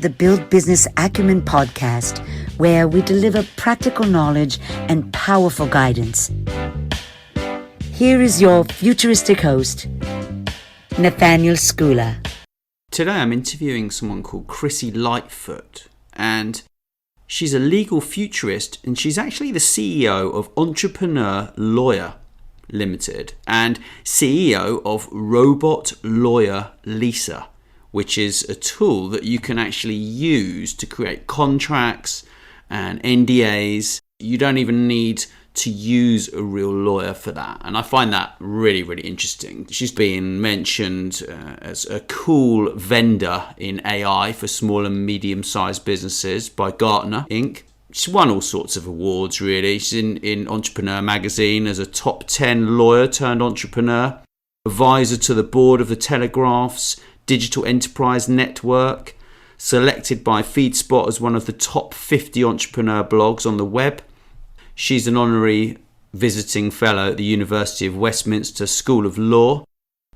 the Build Business Acumen podcast, where we deliver practical knowledge and powerful guidance. Here is your futuristic host, Nathaniel Schooler. Today I'm interviewing someone called Chrissie Lightfoot, and she's a legal futurist, and she's actually the CEO of Entrepreneur Limited and CEO of Robot Lawyer Lisa, which is a tool that you can actually use to create contracts and NDAs. You don't even need to use a real lawyer for that. And I find that really, really interesting. She's been mentioned as a cool vendor in AI for small and medium-sized businesses by Gartner Inc. She's won all sorts of awards, really. She's in Entrepreneur magazine as a top 10 lawyer turned entrepreneur, advisor to the board of the Telegraph's Digital Enterprise Network, selected by FeedSpot as one of the top 50 entrepreneur blogs on the web. She's an honorary visiting fellow at the University of Westminster School of Law,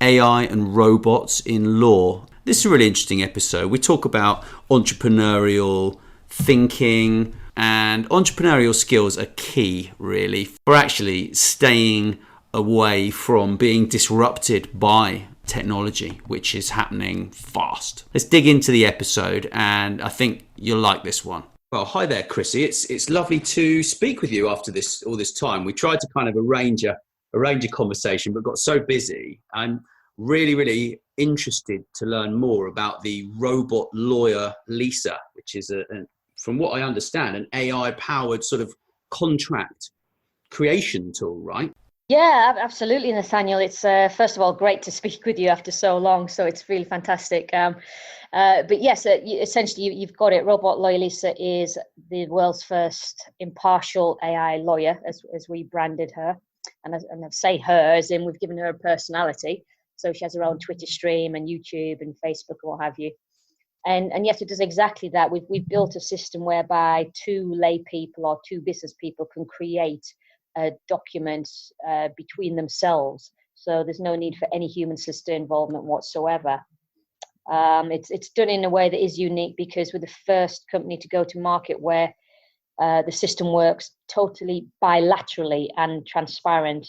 AI and robots in law. This is a really interesting episode. We talk about entrepreneurial thinking, and entrepreneurial skills are key, really, for actually staying away from being disrupted by technology, which is happening fast. Let's dig into the episode, and I think you'll like this one. Well, hi there, Chrissie. It's lovely to speak with you after all this time. We tried to kind of arrange a conversation, but got so busy. I'm really, really interested to learn more about the Robot Lawyer Lisa, which is from what I understand, an AI-powered sort of contract creation tool, right? Yeah, absolutely, Nathaniel. It's first of all great to speak with you after so long, so it's really fantastic. But yes, essentially you've got it. Robot Lawyer Lisa is the world's first impartial AI lawyer, as we branded her, and I say her as in we've given her a personality. So she has her own Twitter stream and YouTube and Facebook and what have you. And yes, it does exactly that. We've built a system whereby two lay people or two business people can create documents between themselves. So there's no need for any human solicitor involvement whatsoever. It's done in a way that is unique because we're the first company to go to market where the system works totally bilaterally and transparent,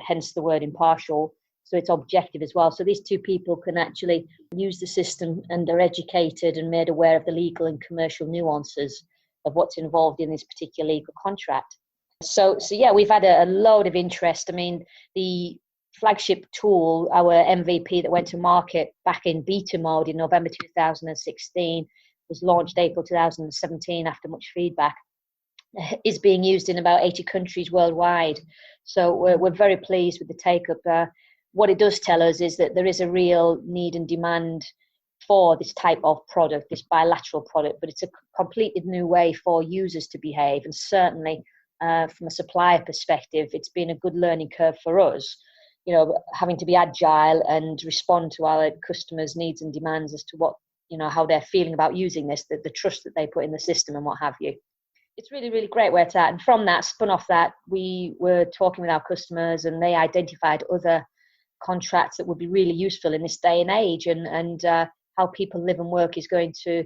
hence the word impartial. So it's objective as well. So these two people can actually use the system and they're educated and made aware of the legal and commercial nuances of what's involved in this particular legal contract. So yeah, we've had a load of interest. I mean, the flagship tool, our MVP that went to market back in beta mode in November 2016, was launched April 2017 after much feedback, is being used in about 80 countries worldwide. So we're very pleased with the take-up. What it does tell us is that there is a real need and demand for this type of product, this bilateral product, but it's a completely new way for users to behave. And certainly from a supplier perspective, it's been a good learning curve for us, having to be agile and respond to our customers' needs and demands as to what, how they're feeling about using this, the trust that they put in the system and what have you. It's really, really great where it's at. And from that, spun off that, we were talking with our customers and they identified other contracts that would be really useful in this day and age, and how people live and work is going to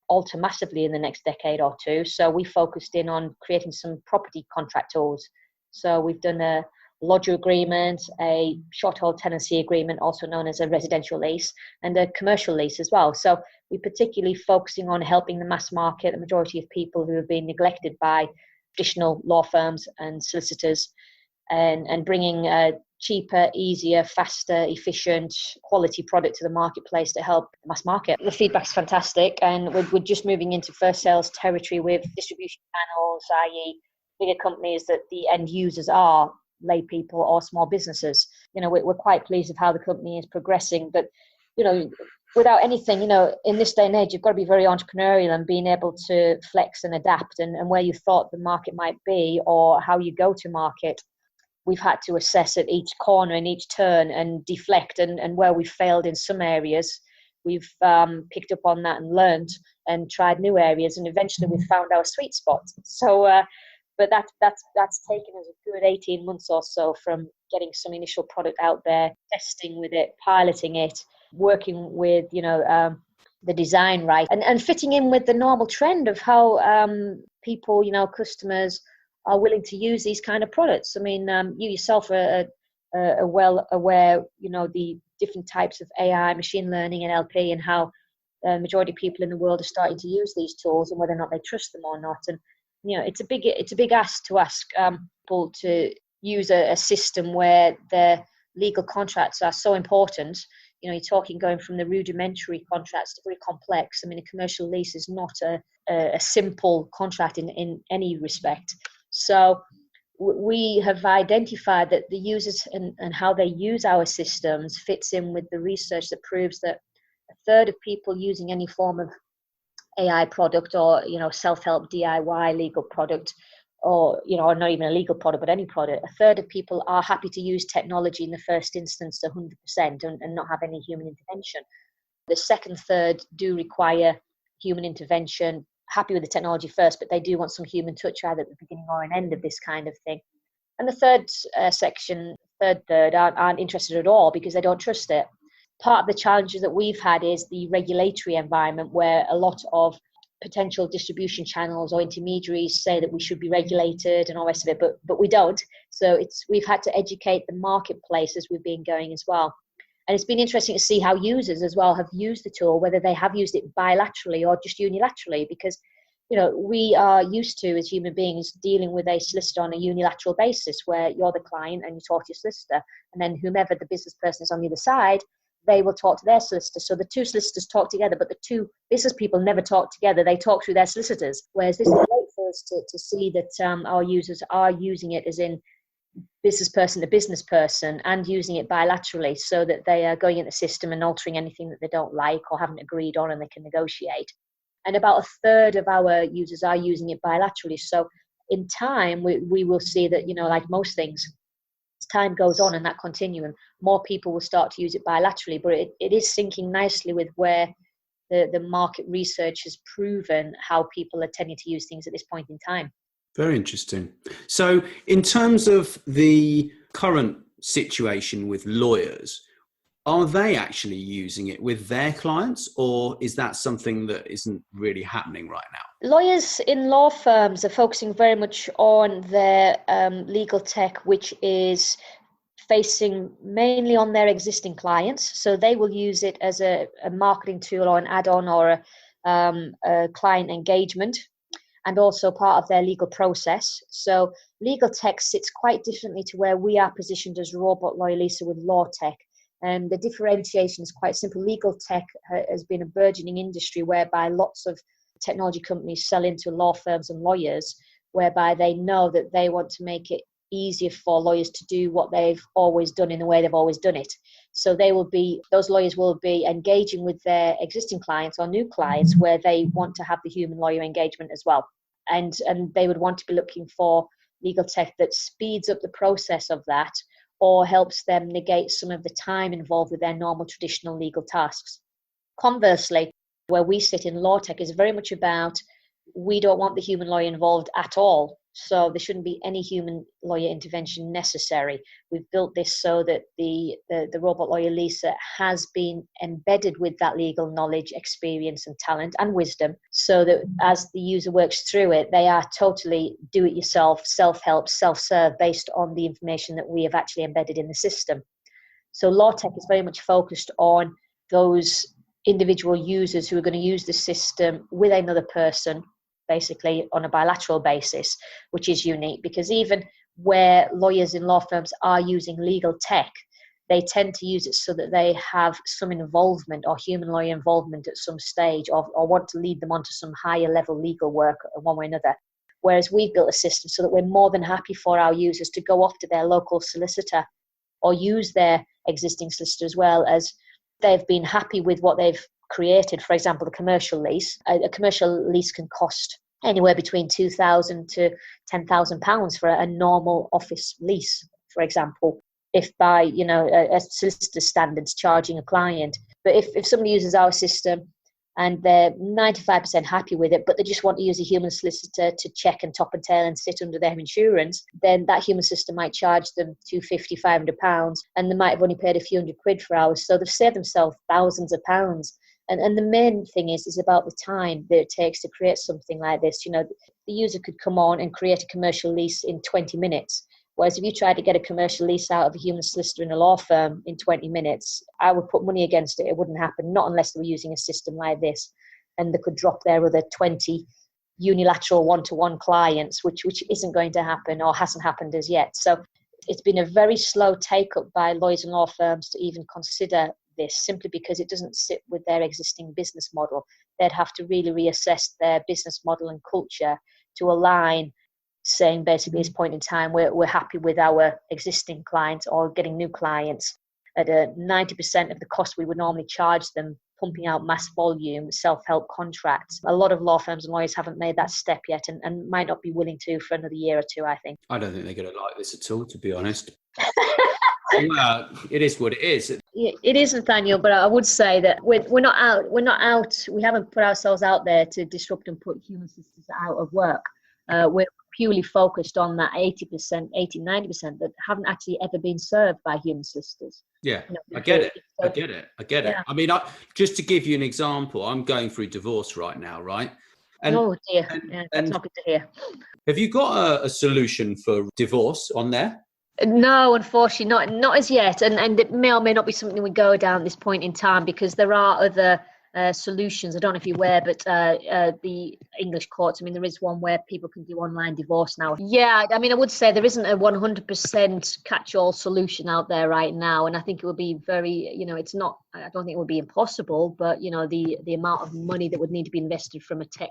alter massively in the next decade or two. So we focused in on creating some property contract tools. So we've done a lodger agreement, a short-hold tenancy agreement, also known as a residential lease, and a commercial lease as well. So we're particularly focusing on helping the mass market, the majority of people who have been neglected by traditional law firms and solicitors, and bringing a cheaper, easier, faster, efficient, quality product to the marketplace to help the mass market. The feedback's fantastic, and we're just moving into first sales territory with distribution channels, i.e. bigger companies that the end users are lay people or small businesses. We're quite pleased with how the company is progressing, but without anything, in this day and age, you've got to be very entrepreneurial and being able to flex and adapt, and where you thought the market might be or how you go to market. We've had to assess at each corner and each turn and deflect, and where we've failed in some areas, we've picked up on that and learned and tried new areas, and eventually we've found our sweet spot. So, but that's taken us a good 18 months or so from getting some initial product out there, testing with it, piloting it, working with the design right, and fitting in with the normal trend of how people, customers are willing to use these kind of products. I mean, you yourself are well aware, the different types of AI, machine learning, and NLP, and how the majority of people in the world are starting to use these tools, and whether or not they trust them or not. And it's a big ask to ask people to use a system where their legal contracts are so important. You're talking going from the rudimentary contracts to very complex. I mean, a commercial lease is not a simple contract in any respect. So we have identified that the users and how they use our systems fits in with the research that proves that a third of people using any form of AI product or, self-help DIY legal product, or, or not even a legal product, but any product, a third of people are happy to use technology in the first instance 100% and not have any human intervention. The second third do require human intervention, happy with the technology first, but they do want some human touch either at the beginning or an end of this kind of thing. And the third third aren't interested at all because they don't trust it. Part of the challenges that we've had is the regulatory environment, where a lot of potential distribution channels or intermediaries say that we should be regulated and all the rest of it, but we don't. So we've had to educate the marketplace as we've been going as well. And it's been interesting to see how users as well have used the tool, whether they have used it bilaterally or just unilaterally, because we are used to, as human beings, dealing with a solicitor on a unilateral basis, where you're the client and you talk to your solicitor, and then whomever the business person is on the other side, they will talk to their solicitor. So the two solicitors talk together, but the two business people never talk together. They talk through their solicitors. Whereas this is great for us to see that our users are using it as in business person to business person, and using it bilaterally, so that they are going in the system and altering anything that they don't like or haven't agreed on, and they can negotiate. And about a third of our users are using it bilaterally. So in time, we will see that, like most things, as time goes on in that continuum, more people will start to use it bilaterally. But it is syncing nicely with where the market research has proven how people are tending to use things at this point in time. Very interesting. So in terms of the current situation with lawyers, are they actually using it with their clients, or is that something that isn't really happening right now? Lawyers in law firms are focusing very much on their legal tech, which is facing mainly on their existing clients. So they will use it as a marketing tool or an add-on or a client engagement, and also part of their legal process. So legal tech sits quite differently to where we are positioned as Robot Lawyer Lisa with law tech. The differentiation is quite simple. Legal tech has been a burgeoning industry whereby lots of technology companies sell into law firms and lawyers, whereby they know that they want to make it easier for lawyers to do what they've always done in the way they've always done it. So those lawyers will be engaging with their existing clients or new clients where they want to have the human lawyer engagement as well. And they would want to be looking for legal tech that speeds up the process of that, or helps them negate some of the time involved with their normal traditional legal tasks. Conversely, where we sit in law tech is very much about, we don't want the human lawyer involved at all. So there shouldn't be any human lawyer intervention necessary. We've built this so that the Robot Lawyer Lisa has been embedded with that legal knowledge, experience and talent and wisdom, so that as the user works through it, they are totally do-it-yourself, self-help, self-serve, based on the information that we have actually embedded in the system. So law tech is very much focused on those individual users who are going to use the system with another person, basically on a bilateral basis, which is unique, because even where lawyers in law firms are using legal tech, they tend to use it so that they have some involvement or human lawyer involvement at some stage, or want to lead them onto some higher level legal work one way or another. Whereas we've built a system so that we're more than happy for our users to go off to their local solicitor or use their existing solicitor, as well as they've been happy with what they've created. For example, the commercial lease. A commercial lease can cost anywhere between £2,000 to £10,000 for a normal office lease, for example, if by a solicitor standards charging a client. But if somebody uses our system and they're 95% happy with it, but they just want to use a human solicitor to check and top and tail and sit under their insurance, then that human solicitor might charge them £250, £500, and they might have only paid a few £100 for hours. So they've saved themselves thousands of pounds And the main thing is about the time that it takes to create something like this. You know, the user could come on and create a commercial lease in 20 minutes. Whereas if you try to get a commercial lease out of a human solicitor in a law firm in 20 minutes, I would put money against it. It wouldn't happen, not unless they were using a system like this. And they could drop their other 20 unilateral one-to-one clients, which isn't going to happen or hasn't happened as yet. So it's been a very slow take-up by lawyers and law firms to even consider this, simply because it doesn't sit with their existing business model. They'd have to really reassess their business model and culture to align, saying basically at this point in time, we're happy with our existing clients or getting new clients at a 90% of the cost we would normally charge them, pumping out mass volume self-help contracts. A lot of law firms and lawyers haven't made that step yet, and might not be willing to for another year or two, I think. I don't think they're going to like this at all, to be honest. Well, it is what it is. It is, Nathaniel, but I would say that we're not out. We haven't put ourselves out there to disrupt and put human systems out of work. We're purely focused on that 80%, 90% that haven't actually ever been served by human solicitors. Yeah, you know, I get it. Yeah. I mean, just to give you an example, I'm going through divorce right now, right? And, oh dear, that's not good to hear. Have you got a solution for divorce on there? No, unfortunately, not as yet. And it may or may not be something we go down at this point in time, because there are other solutions. I don't know if you're aware, but the English courts, I mean, there is one where people can do online divorce now. Yeah, I mean, I would say there isn't a 100% catch-all solution out there right now. And I think it would be very, you know, it's not, I don't think it would be impossible, but, you know, the amount of money that would need to be invested from a tech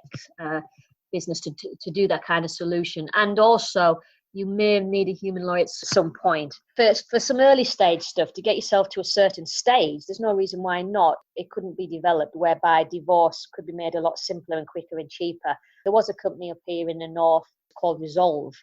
business to do that kind of solution. And also, you may need a human lawyer at some point. For some early stage stuff, to get yourself to a certain stage, there's no reason why not. It couldn't be developed whereby divorce could be made a lot simpler and quicker and cheaper. There was a company up here in the north called Resolve,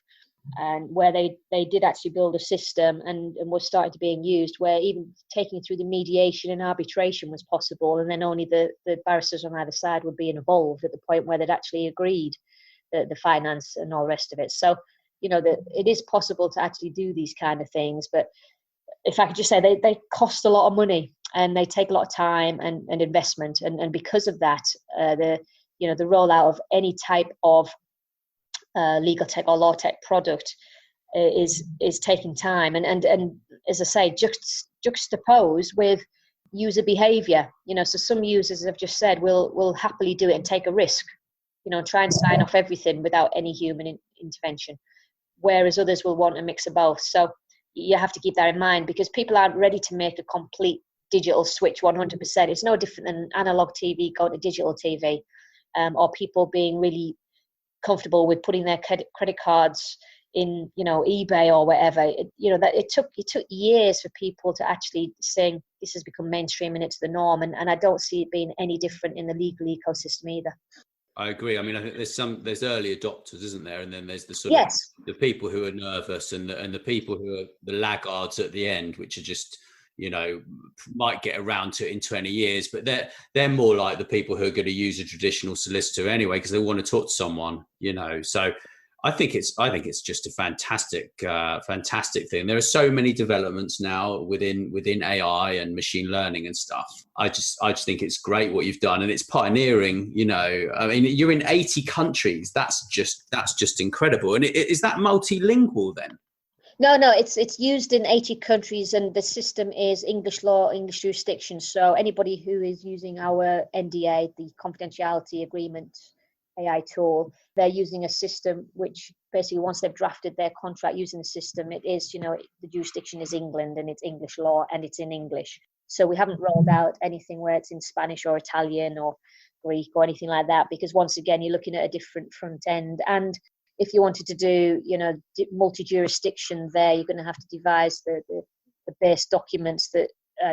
and where they did actually build a system and was starting to being used, where even taking through the mediation and arbitration was possible, and then only the barristers on either side would be involved at the point where they'd actually agreed the finance and all the rest of it. So, you know, that it is possible to actually do these kind of things. But if I could just say, they cost a lot of money and they take a lot of time and investment. And because of that, the rollout of any type of legal tech or law tech product is taking time. And as I say, juxtaposed with user behavior. You know, so some users have just said, we'll happily do it and take a risk, you know, try and sign off everything without any human intervention. Whereas others will want a mix of both. So you have to keep that in mind, because people aren't ready to make a complete digital switch 100%. It's no different than analog TV going to digital TV, or people being really comfortable with putting their credit cards in, you know, eBay or whatever. It took years for people to actually saying this has become mainstream and it's the norm. And I don't see it being any different in the legal ecosystem either. I agree. I mean, I think there's early adopters, isn't there? And then there's the sort of the people who are nervous and the people who are the laggards at the end, which are just, you know, might get around to it in 20 years, but they're more like the people who are going to use a traditional solicitor anyway, because they want to talk to someone, you know. So I think it's just a fantastic thing. There are so many developments now within AI and machine learning and stuff. I just think it's great what you've done, and it's pioneering. You know, I mean, you're in 80 countries. That's just incredible. And is that multilingual then? No, it's used in 80 countries, and the system is English law, English jurisdiction. So anybody who is using our NDA, the confidentiality agreement AI tool, they're using a system which basically, once they've drafted their contract using the system, it is, you know, the jurisdiction is England and it's English law and it's in English. So we haven't rolled out anything where it's in Spanish or Italian or Greek or anything like that, because once again, you're looking at a different front end. And if you wanted to do, you know, multi-jurisdiction there, you're going to have to devise the base documents that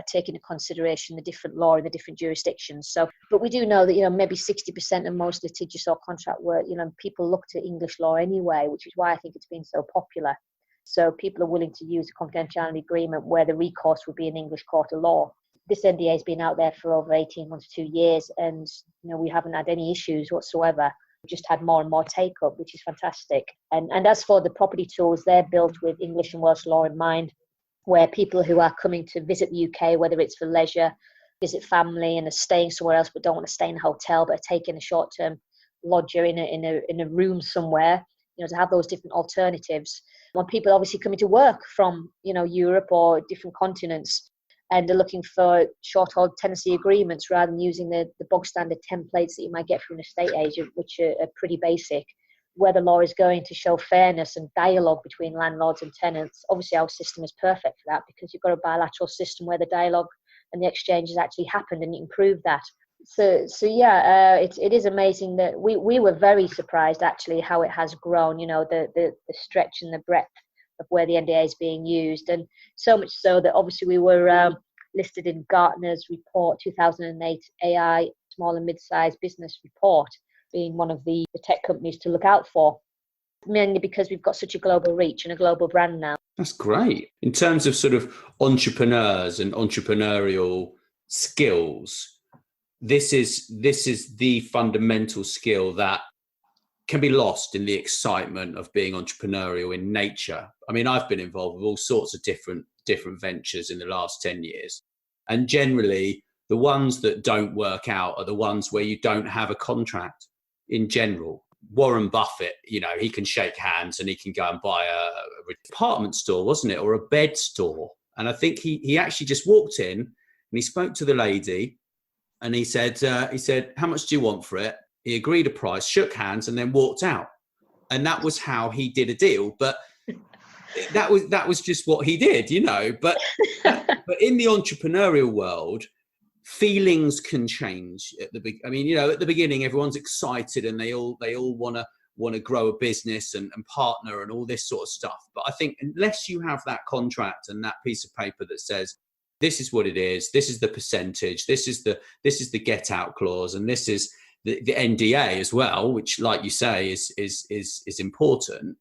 take into consideration the different law in the different jurisdictions. So, but we do know that, you know, maybe 60% of most litigious or contract work, you know, people look to English law anyway, which is why I think it's been so popular. So people are willing to use a confidentiality agreement where the recourse would be an English court of law. This NDA has been out there for over 18 months, 2 years, and, you know, we haven't had any issues whatsoever. We've just had more and more take up, which is fantastic. And as for the property tools, they're built with English and Welsh law in mind, where people who are coming to visit the UK, whether it's for leisure visit family and are staying somewhere else, but don't want to stay in a hotel, but are taking a short-term lodger in a room somewhere, to have those different alternatives. When people obviously coming to work from, Europe or different continents, and they're looking for short-hold tenancy agreements rather than using the bog standard templates that you might get from an estate agent, which are pretty basic, where the law is going to show fairness and dialogue between landlords and tenants. Obviously, our system is perfect for that, because you've got a bilateral system where the dialogue and the exchange has actually happened, and you can prove that. So yeah, it is amazing that we were very surprised actually how it has grown. The stretch and the breadth of where the NDA is being used, and so much so that obviously we were listed in Gartner's report 2008 AI small and mid-sized business report, being one of the tech companies to look out for, mainly because we've got such a global reach and a global brand now. That's great. In terms of sort of entrepreneurs and entrepreneurial skills, this is the fundamental skill that can be lost in the excitement of being entrepreneurial in nature. I mean, I've been involved with all sorts of different ventures in the last 10 years. And generally, the ones that don't work out are the ones where you don't have a contract in general. Warren Buffett, he can shake hands and he can go and buy a department store, wasn't it? Or a bed store. And I think he actually just walked in and he spoke to the lady and he said, how much do you want for it? He agreed a price, shook hands, and then walked out. And that was how he did a deal. But that was just what he did, But in the entrepreneurial world, feelings can change at the beginning, everyone's excited and they all want to grow a business and partner and all this sort of stuff. But I think unless you have that contract and that piece of paper that says, this is what it is, this is the percentage, this is the get out clause, and this is the NDA as well, which, like you say, is important.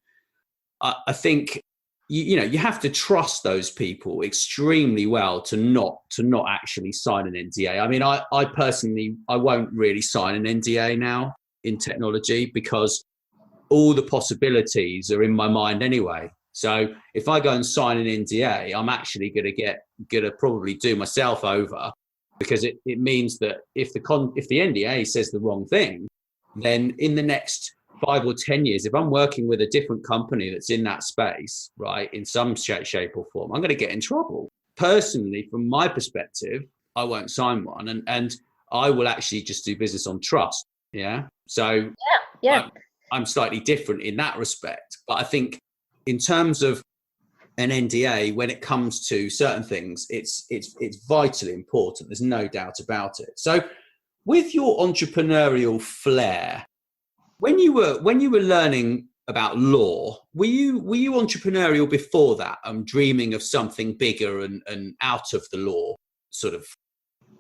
I think you have to trust those people extremely well to not actually sign an NDA. I mean, I personally won't really sign an NDA now in technology, because all the possibilities are in my mind anyway. So if I go and sign an NDA, I'm actually going to probably do myself over, because it means that if the NDA says the wrong thing, then in the next 5 or 10 years, if I'm working with a different company that's in that space, right, in some shape or form, I'm going to get in trouble. Personally, from my perspective, I won't sign one, and I will actually just do business on trust. Yeah. So yeah. I'm slightly different in that respect. But I think in terms of an NDA, when it comes to certain things, it's vitally important. There's no doubt about it. So with your entrepreneurial flair, when you were learning about law, were you entrepreneurial before that? Dreaming of something bigger and out of the law, sort of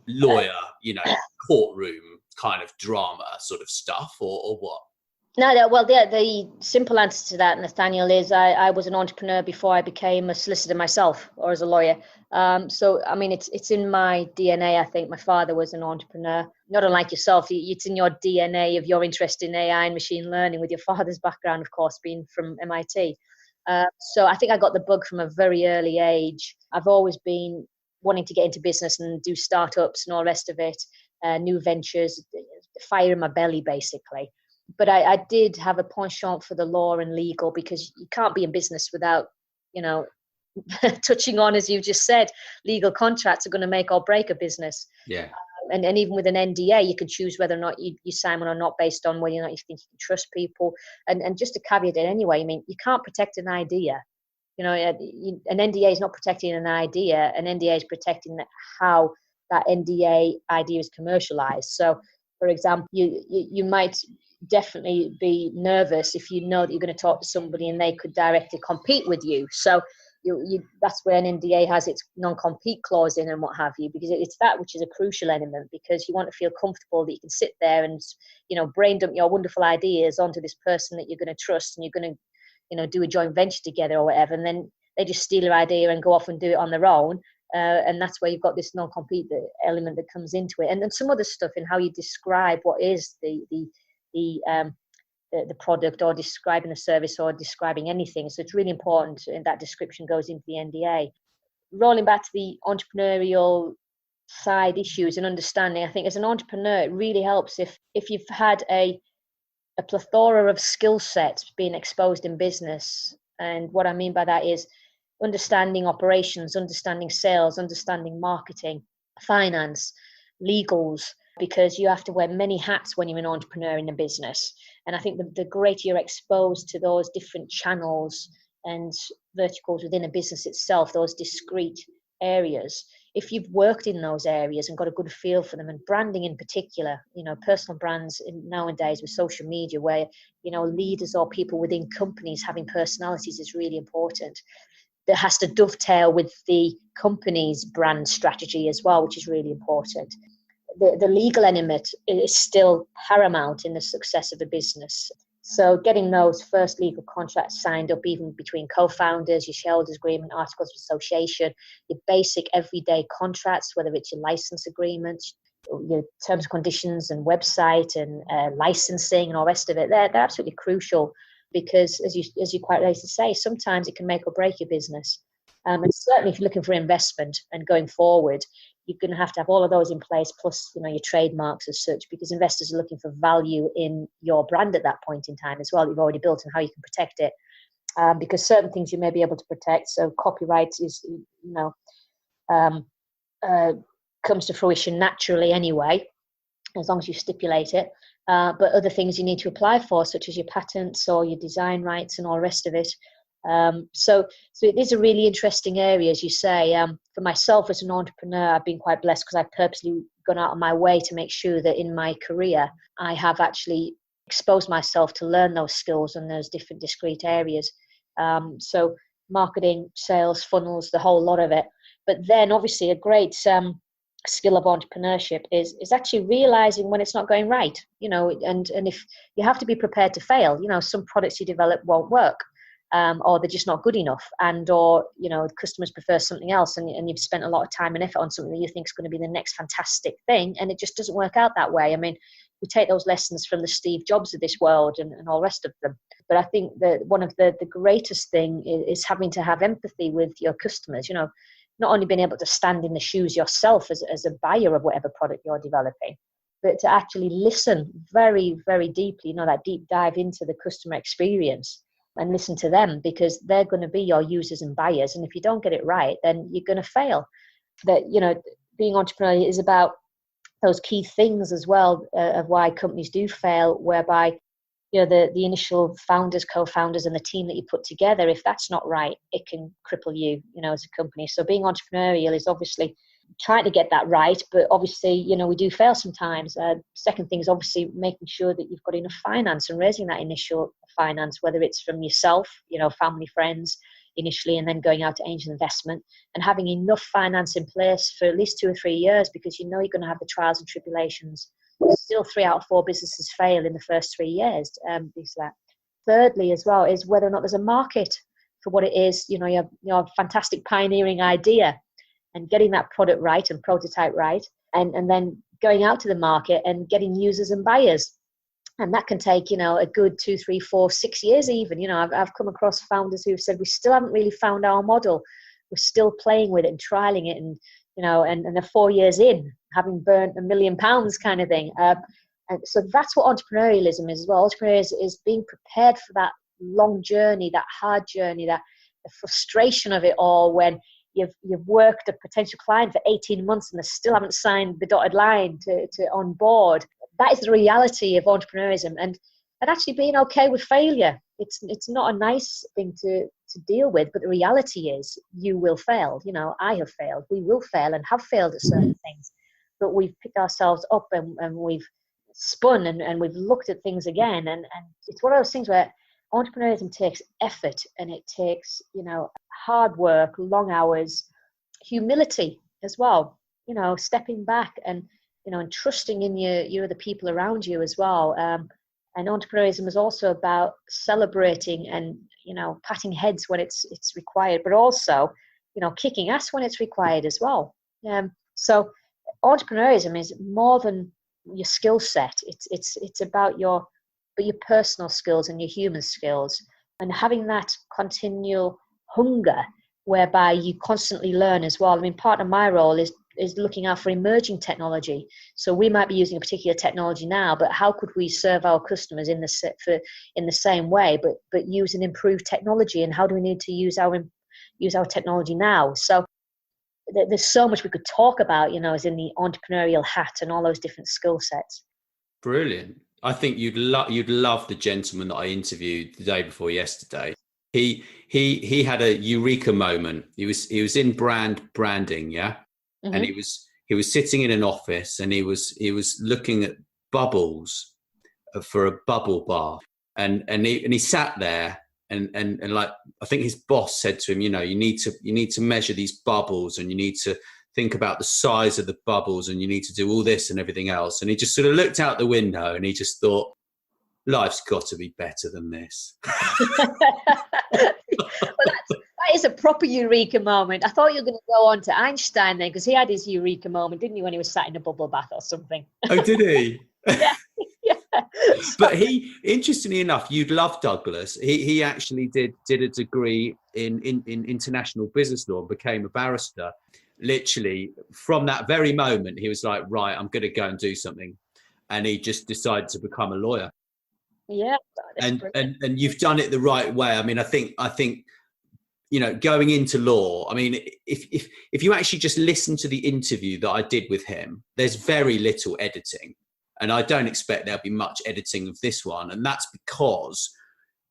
lawyer, courtroom kind of drama sort of stuff, or what? No, well, the simple answer to that, Nathaniel, is I was an entrepreneur before I became a solicitor myself, or as a lawyer. So, I mean, it's in my DNA, I think. My father was an entrepreneur. Not unlike yourself, it's in your DNA of your interest in AI and machine learning, with your father's background, of course, being from MIT. So I think I got the bug from a very early age. I've always been wanting to get into business and do startups and all the rest of it, new ventures, fire in my belly, basically. But I did have a penchant for the law and legal, because you can't be in business without, touching on, as you just said, legal contracts are going to make or break a business. Yeah. And even with an NDA, you can choose whether or not you sign one or not based on whether or not you think you can trust people. And just to caveat it anyway, I mean, you can't protect an idea. An NDA is not protecting an idea. An NDA is protecting how that NDA idea is commercialized. So, for example, you might definitely be nervous if you know that you're going to talk to somebody and they could directly compete with you. So that's where an NDA has its non-compete clause in and what have you, because it's that which is a crucial element, because you want to feel comfortable that you can sit there and brain dump your wonderful ideas onto this person that you're going to trust, and you're going to do a joint venture together or whatever, and then they just steal your idea and go off and do it on their own. And that's where you've got this non-compete element that comes into it, and then some other stuff in how you describe what is the product, or describing a service, or describing anything. So it's really important, and that description goes into the NDA. Rolling back to the entrepreneurial side issues and understanding. I think as an entrepreneur, it really helps if you've had a plethora of skill sets being exposed in business. And what I mean by that is understanding operations, understanding sales, understanding marketing, finance, legals, because you have to wear many hats when you're an entrepreneur in a business. And I think the greater you're exposed to those different channels and verticals within a business itself, those discrete areas, if you've worked in those areas and got a good feel for them, and branding in particular, personal brands nowadays with social media, where, leaders or people within companies having personalities is really important. That has to dovetail with the company's brand strategy as well, which is really important. The legal element is still paramount in the success of a business. So getting those first legal contracts signed up, even between co-founders, your shareholders agreement, articles of association, your basic everyday contracts, whether it's your license agreements, your terms and conditions and website and licensing and all the rest of it, they're absolutely crucial, because as you quite rightly say, sometimes it can make or break your business. And certainly if you're looking for investment and going forward, you're going to have all of those in place, plus your trademarks as such, because investors are looking for value in your brand at that point in time as well. You've already built, and how you can protect it, because certain things you may be able to protect. So copyright is comes to fruition naturally anyway, as long as you stipulate it. But other things you need to apply for, such as your patents or your design rights and all the rest of it. So it is a really interesting area, as you say. For myself as an entrepreneur, I've been quite blessed because I've purposely gone out of my way to make sure that in my career I have actually exposed myself to learn those skills in those different discrete areas. So marketing, sales, funnels, the whole lot of it. But then obviously a great skill of entrepreneurship is actually realizing when it's not going right, and if you have to be prepared to fail. Some products you develop won't work. Or they're just not good enough, or customers prefer something else, and you've spent a lot of time and effort on something that you think is going to be the next fantastic thing, and it just doesn't work out that way. I mean, we take those lessons from the Steve Jobs of this world and all the rest of them. But I think that one of the greatest thing is having to have empathy with your customers. Not only being able to stand in the shoes yourself as a buyer of whatever product you're developing, but to actually listen very, very deeply. That deep dive into the customer experience, and listen to them, because they're going to be your users and buyers. And if you don't get it right, then you're going to fail. That, being entrepreneurial is about those key things as well, of why companies do fail, whereby, the initial founders, co-founders, and the team that you put together, if that's not right, it can cripple you, as a company. So being entrepreneurial is obviously trying to get that right, but obviously, we do fail sometimes. Second thing is obviously making sure that you've got enough finance and raising that initial finance, whether it's from yourself, family, friends initially, and then going out to angel investment, and having enough finance in place for at least 2 or 3 years, because you're going to have the trials and tribulations. Still 3 out of 4 businesses fail in the first 3 years. Because that. Thirdly, as well, is whether or not there's a market for what it is. You have a fantastic pioneering idea, and getting that product right and prototype right, and then going out to the market and getting users and buyers. And that can take, a good 2, 3, 4, 6 years even. I've come across founders who've said, we still haven't really found our model. We're still playing with it and trialing it, and they're 4 years in, having burnt £1 million kind of thing. And so that's what entrepreneurialism is as well. Entrepreneurialism is being prepared for that long journey, that hard journey, that the frustration of it all, when you've worked a potential client for 18 months and they still haven't signed the dotted line to on board. That is the reality of entrepreneurism, and actually being okay with failure. It's not a nice thing to deal with, but the reality is you will fail. I have failed. We will fail and have failed at certain things, but we've picked ourselves up and we've spun and we've looked at things again. And it's one of those things where entrepreneurship takes effort, and it takes, hard work, long hours, humility as well, stepping back and, and trusting in your the people around you as well. And entrepreneurship is also about celebrating and, patting heads when it's required, but also, kicking ass when it's required as well. So entrepreneurship is more than your skill set. It's about your personal skills and your human skills, and having that continual hunger whereby you constantly learn as well. I mean, part of my role is is looking out for emerging technology. So we might be using a particular technology now, but how could we serve our customers in the same way, but use an improved technology? And how do we need to use our technology now? So there's so much we could talk about, as in the entrepreneurial hat and all those different skill sets. Brilliant. I think you'd love the gentleman that I interviewed the day before yesterday. He had a eureka moment. He was in branding, yeah. Mm-hmm. And he was sitting in an office, and he was looking at bubbles for a bubble bath, and he sat there, and like, I think his boss said to him, you need to measure these bubbles, and you need to think about the size of the bubbles, and you need to do all this and everything else. And he just sort of looked out the window, and he just thought, life's got to be better than this. Well, that is a proper eureka moment. I thought you were going to go on to Einstein then, because he had his eureka moment, didn't he, when he was sat in a bubble bath or something? Oh, did he? Yeah. But interestingly enough, you'd love Douglas. He actually did a degree in international business law and became a barrister. Literally, from that very moment, he was like, right, I'm going to go and do something. And he just decided to become a lawyer. Yeah. And you've done it the right way. I mean, I think going into law, I mean, if you actually just listen to the interview that I did with him, there's very little editing. And I don't expect there'll be much editing of this one. And that's because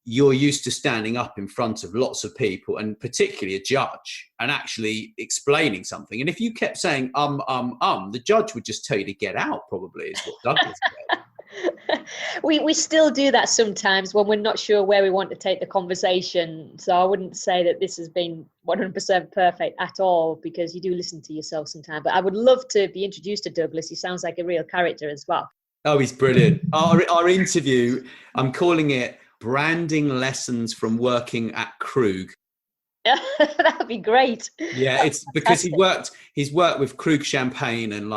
you're used to standing up in front of lots of people, and particularly a judge, and actually explaining something. And if you kept saying, the judge would just tell you to get out, probably, is what Douglas said. We still do that sometimes when we're not sure where we want to take the conversation. So I wouldn't say that this has been 100% perfect at all, because you do listen to yourself sometimes. But I would love to be introduced to Douglas. He sounds like a real character as well. Oh, he's brilliant. Our interview, I'm calling it Branding Lessons from Working at Krug. That'd be great. Yeah, it's because he's worked with Krug Champagne, and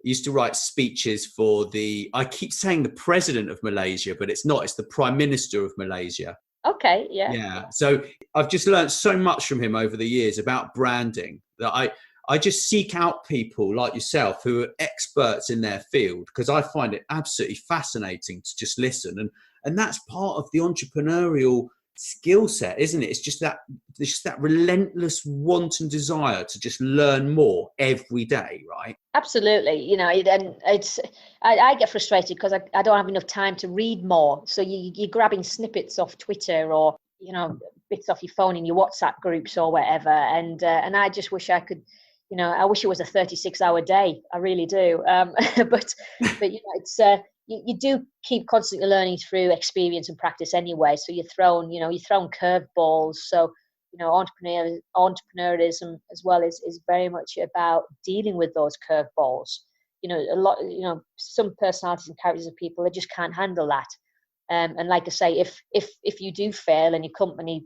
used to write speeches for I keep saying the president of Malaysia, but it's not, it's the Prime Minister of Malaysia. Okay, yeah. Yeah. So I've just learned so much from him over the years about branding, that I just seek out people like yourself who are experts in their field, because I find it absolutely fascinating to just listen. And that's part of the entrepreneurial skill set, isn't it? It's just that relentless want and desire to just learn more every day, right? Absolutely. And I get frustrated because I don't have enough time to read more. So you're grabbing snippets off Twitter, or bits off your phone in your WhatsApp groups or whatever, and I just wish I could. I wish it was a 36-hour day. I really do. But it's you do keep constantly learning through experience and practice anyway. So you're thrown curveballs. So entrepreneurism as well is very much about dealing with those curveballs. Some personalities and characters of people, they just can't handle that. And like I say, if you do fail and your company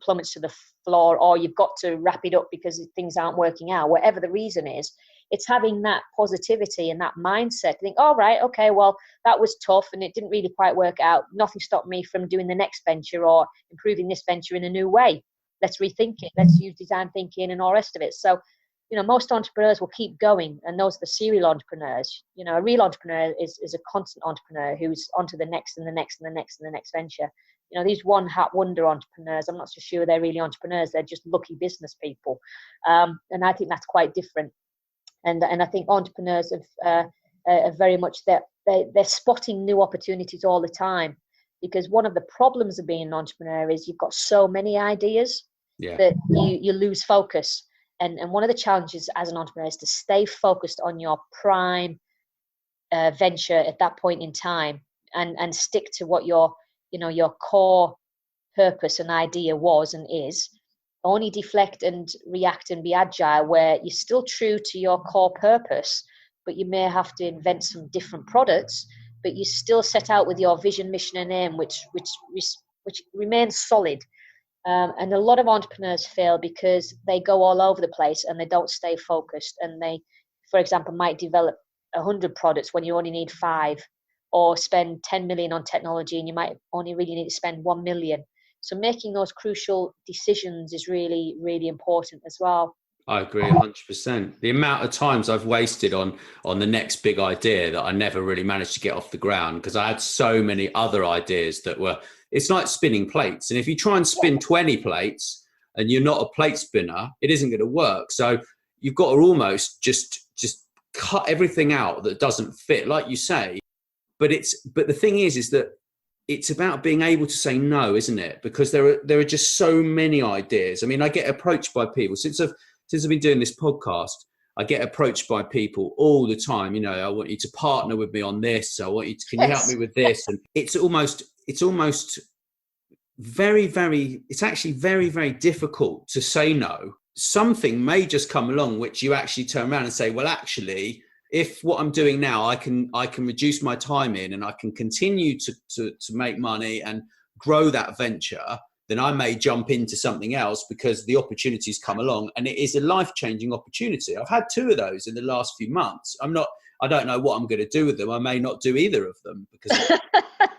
plummets to the floor, or you've got to wrap it up because things aren't working out, whatever the reason is, it's having that positivity and that mindset to think, all right, okay, well, that was tough and it didn't really quite work out. Nothing stopped me from doing the next venture or improving this venture in a new way. Let's rethink it. Let's use design thinking and all the rest of it. So, most entrepreneurs will keep going, and those are the serial entrepreneurs. A real entrepreneur is a constant entrepreneur who's on to the next and the next and the next and the next venture. These one-hat wonder entrepreneurs, I'm not so sure they're really entrepreneurs. They're just lucky business people. And I think that's quite different. And I think entrepreneurs are very much they're spotting new opportunities all the time, because one of the problems of being an entrepreneur is you've got so many ideas that you lose focus. And one of the challenges as an entrepreneur is to stay focused on your prime venture at that point in time, and stick to what your core purpose and idea was and is. Only deflect and react and be agile where you're still true to your core purpose, but you may have to invent some different products, but you still set out with your vision, mission, and aim, which remains solid. And a lot of entrepreneurs fail because they go all over the place and they don't stay focused. And they, for example, might develop 100 products when you only need 5, or spend 10 million on technology and you might only really need to spend 1 million. So making those crucial decisions is really, really important as well. I agree 100%. The amount of times I've wasted on the next big idea that I never really managed to get off the ground because I had so many other ideas that were, it's like spinning plates. And if you try and spin 20 plates and you're not a plate spinner, it isn't going to work. So you've got to almost just cut everything out that doesn't fit, like you say. But the thing is that it's about being able to say no, isn't it? Because there are just so many ideas. I mean, I get approached by people since I've been doing this podcast. I get approached by people all the time. You know, I want you to partner with me on this. I want you to, can you help me with this? And it's almost very, very, it's actually very, very difficult to say no. Something may just come along which you actually turn around and say, well, actually, if what I'm doing now, I can reduce my time in and I can continue to make money and grow that venture, then I may jump into something else because the opportunities come along, and it is a life-changing opportunity. I've had 2 of those in the last few months. I don't know what I'm going to do with them. I may not do either of them because,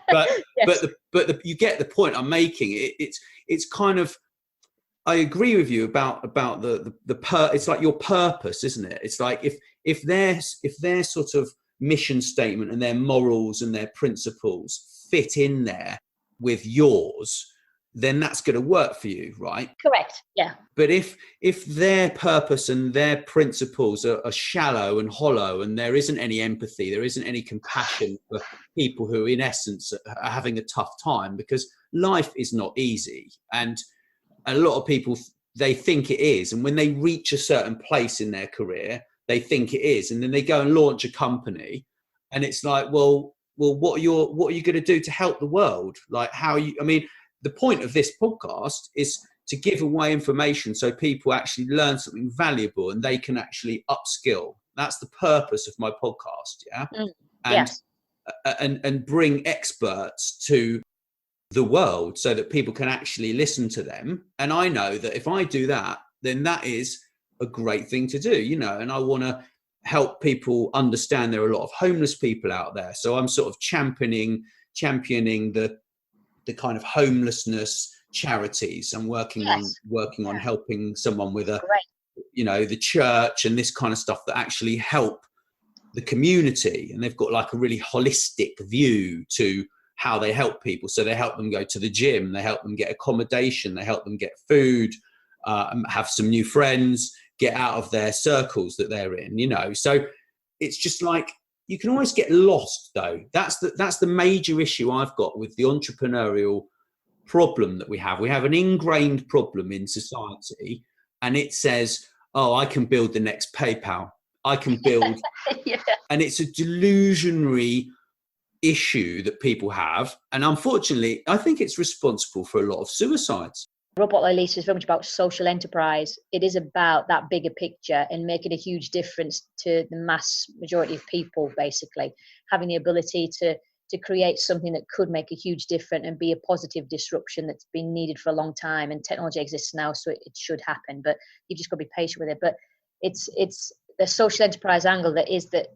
but yes. but you get the point I'm making. It's kind of, I agree with you about it's like your purpose, isn't it? It's like if their sort of mission statement and their morals and their principles fit in there with yours, then that's going to work for you, right? Correct. Yeah. But if their purpose and their principles are shallow and hollow, and there isn't any empathy, there isn't any compassion for people who in essence are having a tough time, because life is not easy, and a lot of people, they think it is, and when they reach a certain place in their career, they think it is, and then they go and launch a company, and it's like, well, what are you going to do to help the world? Like, I mean, the point of this podcast is to give away information so people actually learn something valuable and they can actually upskill. That's the purpose of my podcast, yeah. Yes. And bring experts to the world so that people can actually listen to them. And I know that if I do that, then that is a great thing to do, you know, and I want to help people understand there are a lot of homeless people out there. So I'm sort of championing the kind of homelessness charities. I'm working on helping someone with you know, the church and this kind of stuff that actually help the community. And they've got like a really holistic view to how they help people. So they help them go to the gym, they help them get accommodation, they help them get food, have some new friends, get out of their circles that they're in, you know. So it's just like, you can always get lost though. That's the major issue I've got with the entrepreneurial problem that we have. We have an ingrained problem in society, and it says, oh, I can build the next PayPal. I can build, and it's a delusionary issue that people have. And unfortunately, I think it's responsible for a lot of suicides. Robot Like Lisa is very much about social enterprise. It is about that bigger picture and making a huge difference to the mass majority of people, basically. Having the ability to create something that could make a huge difference and be a positive disruption that's been needed for a long time. And technology exists now, so it should happen. But you've just got to be patient with it. But it's the social enterprise angle that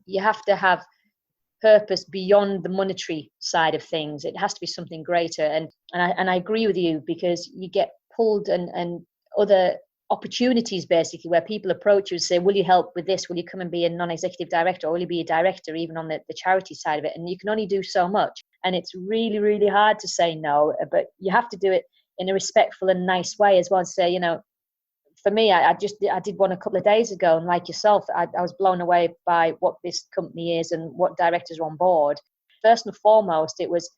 you have to have purpose beyond the monetary side of things. It has to be something greater. And I agree with you, because you get pulled and other opportunities basically where people approach you and say, will you help with this? Will you come and be a non-executive director, or will you be a director even on the charity side of it? And you can only do so much. And it's really, really hard to say no, but you have to do it in a respectful and nice way as well. And say, you know, for me, I did one a couple of days ago, and like yourself, I was blown away by what this company is and what directors are on board. First and foremost, it was,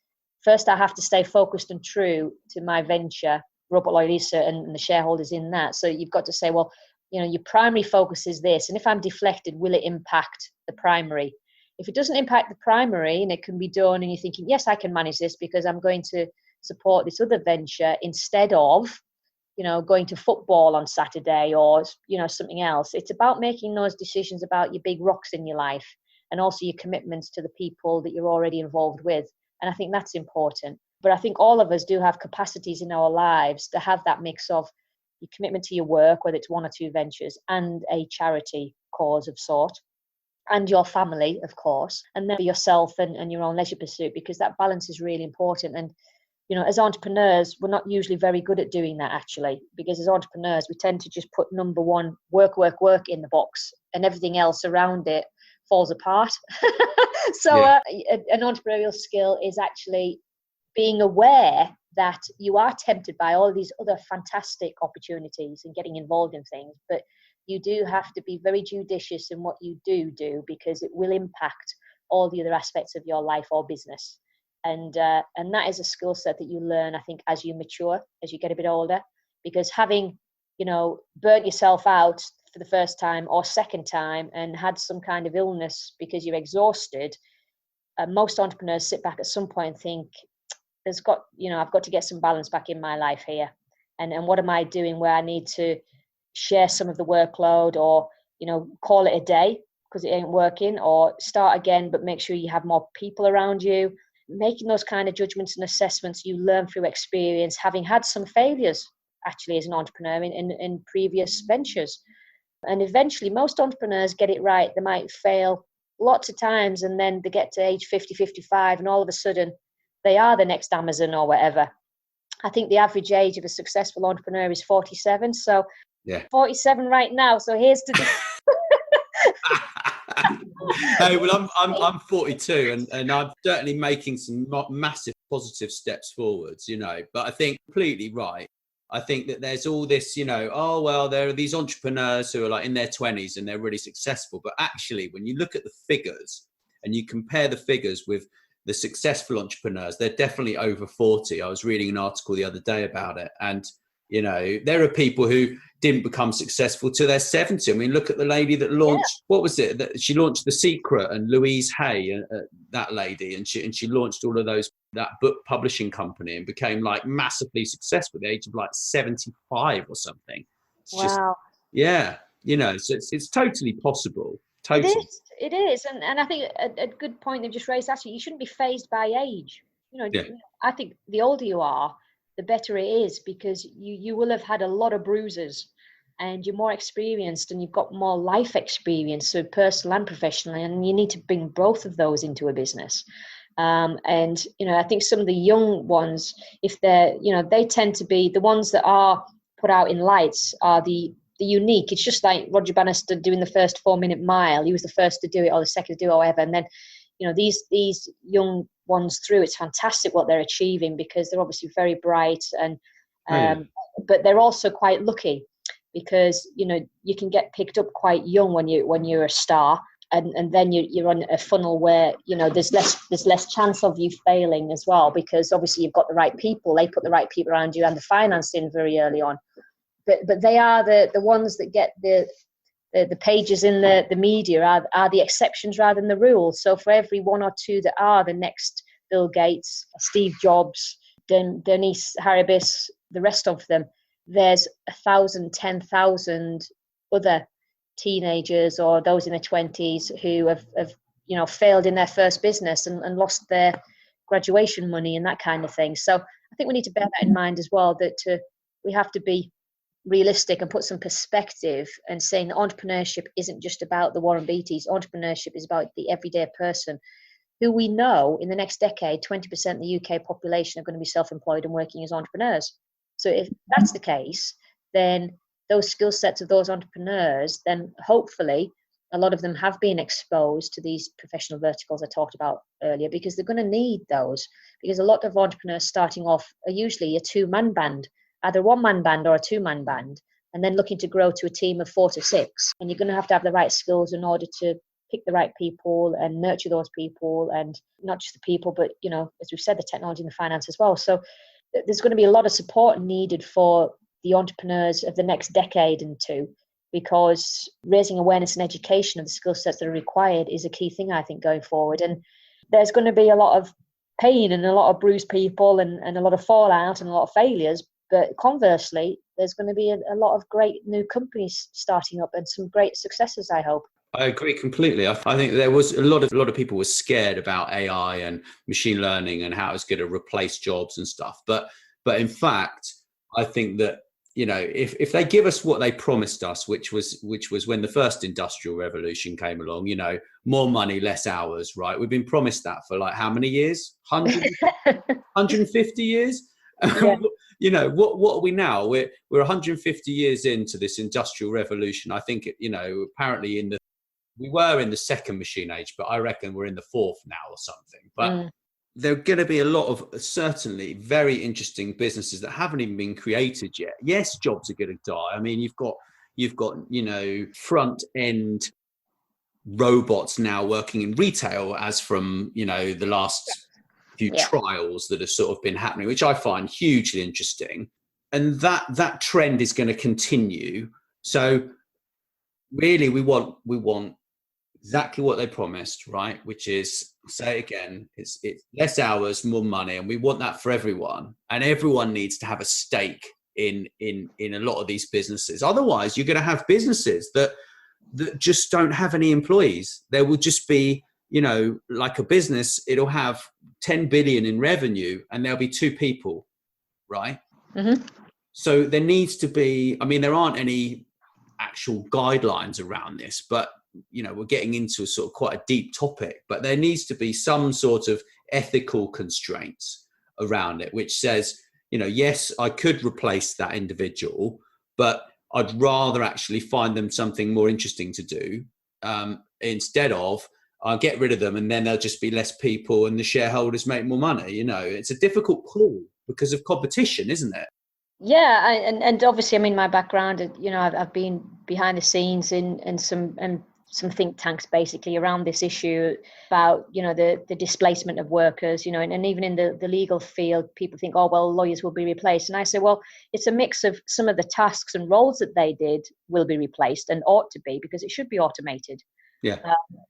first I have to stay focused and true to my venture, Robot Like Lisa, and the shareholders in that. So you've got to say, well, you know, your primary focus is this, and if I'm deflected, will it impact the primary? If it doesn't impact the primary and it can be done, and you're thinking, yes, I can manage this because I'm going to support this other venture instead of, you know, going to football on Saturday or, you know, something else. It's about making those decisions about your big rocks in your life, and also your commitments to the people that you're already involved with. And I think that's important. But I think all of us do have capacities in our lives to have that mix of your commitment to your work, whether it's one or two ventures, and a charity cause of sort, and your family, of course, and then yourself and your own leisure pursuit, because that balance is really important. And as entrepreneurs, we're not usually very good at doing that, actually, because as entrepreneurs, we tend to just put number one, work in the box, and everything else around it falls apart. So an entrepreneurial skill is actually being aware that you are tempted by all these other fantastic opportunities and getting involved in things, but you do have to be very judicious in what you do, because it will impact all the other aspects of your life or business. And that is a skill set that you learn, I think, as you mature, as you get a bit older, because having, burnt yourself out for the first time or second time and had some kind of illness because you're exhausted, most entrepreneurs sit back at some point and think, I've got to get some balance back in my life here. And what am I doing where I need to share some of the workload, or, call it a day because it ain't working, or start again, but make sure you have more people around you. Making those kind of judgments and assessments you learn through experience, having had some failures actually as an entrepreneur in previous ventures. And eventually most entrepreneurs get it right. They might fail lots of times, and then they get to age 50, 55, and all of a sudden they are the next Amazon or whatever. I think the average age of a successful entrepreneur is 47. So 47 right now. So here's to Hey, well, I'm 42, and I'm certainly making some massive positive steps forwards, But I think completely right. I think that there's all this, there are these entrepreneurs who are like in their 20s and they're really successful. But actually, when you look at the figures and you compare the figures with the successful entrepreneurs, they're definitely over 40. I was reading an article the other day about it, and there are people who didn't become successful till they're 70. I mean, look at the lady that launched, what was it? That she launched The Secret, and Louise Hay, that lady, and she launched all of that book publishing company and became like massively successful at the age of like 75 or something. It's wow. So it's totally possible. Totally. It is. And I think a good point they've just raised, actually, you shouldn't be fazed by age. I think the older you are, the better it is, because you will have had a lot of bruises and you're more experienced and you've got more life experience, so personal and professional, and you need to bring both of those into a business. I think some of the young ones, if they're, they tend to be the ones that are put out in lights, are the unique. It's just like Roger Bannister doing the first 4-minute mile. He was the first to do it or the second to do it or whatever. And then, these young ones through, it's fantastic what they're achieving, because they're obviously very bright and but they're also quite lucky, because you can get picked up quite young when you're a star, and then you're on a funnel where there's less chance of you failing as well, because obviously you've got the right people. They put the right people around you and the financing very early on, but they are the ones that get the pages in the media are the exceptions rather than the rule. So for every one or two that are the next Bill Gates, Steve Jobs, Denise Haribis, the rest of them, there's 1,000, 10,000 other teenagers or those in their 20s who have failed in their first business and lost their graduation money and that kind of thing. So I think we need to bear that in mind as well, that we have to be realistic and put some perspective, and saying that entrepreneurship isn't just about the Warren Beatties. Entrepreneurship is about the everyday person, who we know in the next decade, 20% of the UK population are going to be self-employed and working as entrepreneurs. So if that's the case, then those skill sets of those entrepreneurs, then hopefully a lot of them have been exposed to these professional verticals I talked about earlier, because they're going to need those, because a lot of entrepreneurs starting off are usually a two-man band, either a one-man band or a two-man band, and then looking to grow to a team of 4 to 6. And you're going to have the right skills in order to pick the right people and nurture those people, and not just the people, but, as we've said, the technology and the finance as well. So there's going to be a lot of support needed for the entrepreneurs of the next decade and two, because raising awareness and education of the skill sets that are required is a key thing, I think, going forward. And there's going to be a lot of pain and a lot of bruised people and a lot of fallout and a lot of failures. But conversely, there's going to be a lot of great new companies starting up and some great successes, I hope. I agree completely. I think there was a lot of people were scared about AI and machine learning and how it's going to replace jobs and stuff. But in fact, I think that, if they give us what they promised us, which was when the first industrial revolution came along, more money, less hours, right? We've been promised that for like how many years? 150 years? Yeah. What are we now? We're 150 years into this industrial revolution. I think, apparently we were in the second machine age, but I reckon we're in the fourth now or something. But there are going to be a lot of certainly very interesting businesses that haven't even been created yet. Yes, jobs are going to die. I mean, you've got front end robots now working in retail, as from the last few trials that have sort of been happening, which I find hugely interesting. And that trend is going to continue. So really, we want exactly what they promised, right? Which is, say it again, it's less hours, more money, and we want that for everyone. And everyone needs to have a stake in a lot of these businesses. Otherwise, you're going to have businesses that just don't have any employees. There will just be, like a business, it'll have 10 billion in revenue, and there'll be 2 people, right? Mm-hmm. So there needs to be. I mean, there aren't any actual guidelines around this, but we're getting into a sort of quite a deep topic, but there needs to be some sort of ethical constraints around it, which says, yes, I could replace that individual, but I'd rather actually find them something more interesting to do, instead of I'll get rid of them and then there'll just be less people and the shareholders make more money. It's a difficult call because of competition, isn't it? Yeah, and obviously, I mean, my background, I've been behind the scenes in some think tanks basically around this issue about, the displacement of workers, and even in the legal field, people think, oh, well, lawyers will be replaced. And I say, well, it's a mix of some of the tasks and roles that they did will be replaced and ought to be, because it should be automated. Yeah.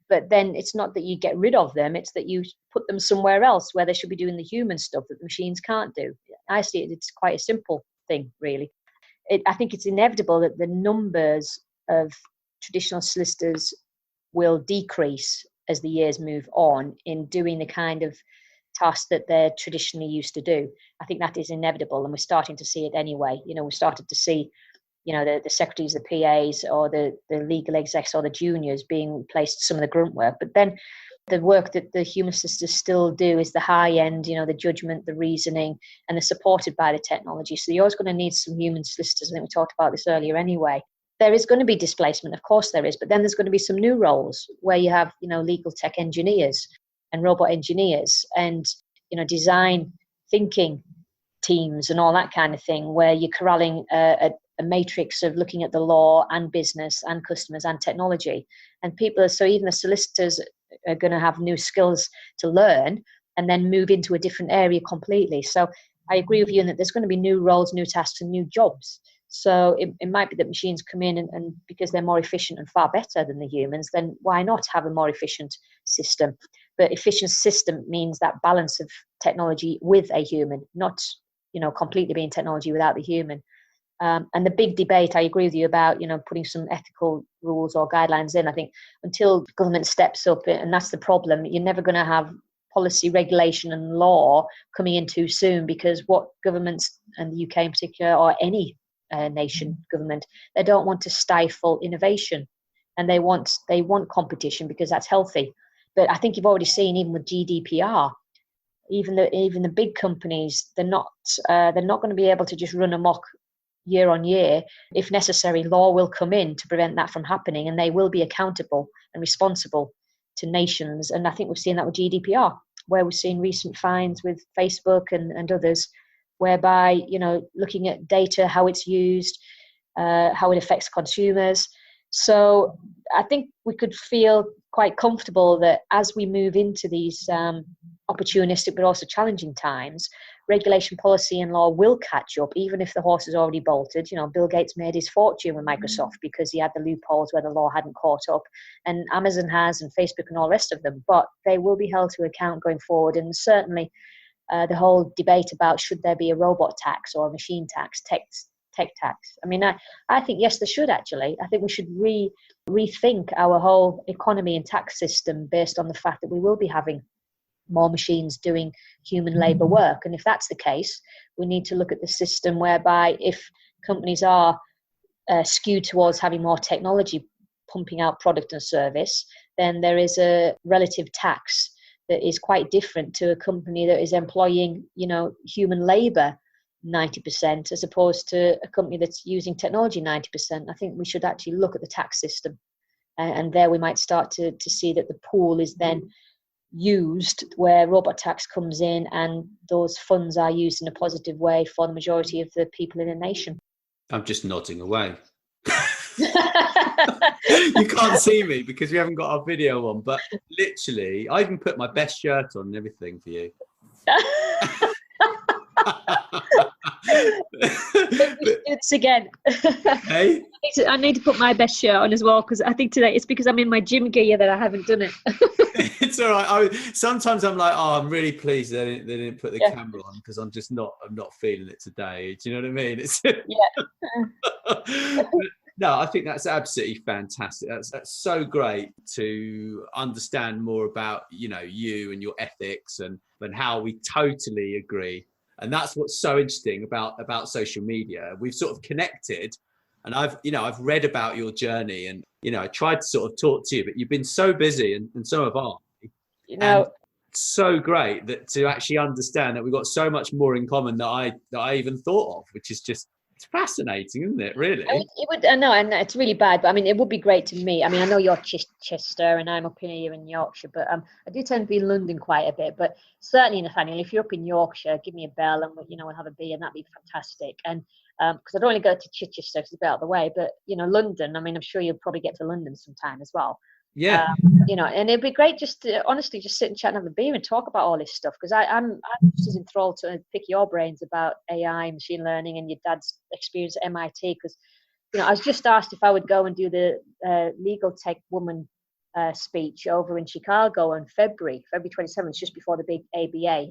But then it's not that you get rid of them, it's that you put them somewhere else where they should be doing the human stuff that the machines can't do. I see it's quite a simple thing, really. I think it's inevitable that the numbers of traditional solicitors will decrease as the years move on in doing the kind of tasks that they're traditionally used to do. I think that is inevitable, and we're starting to see it anyway. We started to see, the secretaries, the PAs, or the legal execs, or the juniors being replaced, some of the grunt work. But then the work that the human solicitors still do is the high end, the judgment, the reasoning, and they're supported by the technology. So you're always going to need some human solicitors. I think we talked about this earlier anyway. There is going to be displacement, of course there is, but then there's going to be some new roles where you have, legal tech engineers and robot engineers and, design thinking teams and all that kind of thing, where you're corralling a matrix of looking at the law and business and customers and technology. And so even the solicitors are going to have new skills to learn and then move into a different area completely. So I agree with you in that there's going to be new roles, new tasks, and new jobs. So it might be that machines come in and because they're more efficient and far better than the humans, then why not have a more efficient system? But efficient system means that balance of technology with a human, not, completely being technology without the human. And the big debate, I agree with you about, putting some ethical rules or guidelines in. I think until government steps up, and that's the problem, you're never going to have policy, regulation and law coming in too soon, because what governments, and the UK in particular, or any nation government, they don't want to stifle innovation, and they want competition because that's healthy. But I think you've already seen, even with GDPR, even the big companies, they're not going to be able to just run amok year on year. If necessary, law will come in to prevent that from happening, and they will be accountable and responsible to nations. And I think we've seen that with GDPR, where we've seen recent fines with Facebook and others, whereby, looking at data, how it's used, how it affects consumers. So I think we could feel quite comfortable that as we move into these opportunistic but also challenging times, regulation, policy and law will catch up, even if the horse has already bolted. Bill Gates made his fortune with Microsoft because he had the loopholes where the law hadn't caught up, and Amazon has, and Facebook and all the rest of them. But they will be held to account going forward. And certainly the whole debate about should there be a robot tax or a machine tax, tech tax. I mean, I think, yes, there should actually. I think we should rethink our whole economy and tax system based on the fact that we will be having more machines doing human labour work. And if that's the case, we need to look at the system whereby if companies are skewed towards having more technology pumping out product and service, then there is a relative tax that is quite different to a company that is employing, human labor 90% as opposed to a company that's using technology 90%. I think we should actually look at the tax system, and there we might start to see that the pool is then used where robot tax comes in, and those funds are used in a positive way for the majority of the people in a nation. I'm just nodding away. You can't see me because we haven't got our video on, but literally I even put my best shirt on and everything for you. It's again. Hey? I need to put my best shirt on as well, because I think today it's because I'm in my gym gear that I haven't done it. It's all right. Sometimes I'm like, I'm really pleased they didn't put the camera on, because I'm not feeling it today. Do you know what I mean? It's No, I think that's absolutely fantastic. That's so great to understand more about, you and your ethics and how we totally agree. And that's what's so interesting about social media. We've sort of connected, and I've read about your journey, and, I tried to sort of talk to you, but you've been so busy, and so have I. And so great that to actually understand that we've got so much more in common that I even thought of, which is just, it's fascinating, isn't it, really? It would, I know, and it's really bad, but I mean, it would be great to meet. I mean, I know you're Chester and I'm up here in Yorkshire, but I do tend to be in London quite a bit. But certainly, Nathaniel, if you're up in Yorkshire, give me a bell and we'll have a beer, and that'd be fantastic. And because I don't want to go to Chichester because it's a bit out of the way, but London, I mean, I'm sure you'll probably get to London sometime as well. Yeah. And it'd be great just to honestly just sit and chat and have a beer and talk about all this stuff, because I'm just as enthralled to pick your brains about AI, machine learning, and your dad's experience at MIT. Because I was just asked if I would go and do the legal tech woman speech over in Chicago on February 27th, just before the big ABA,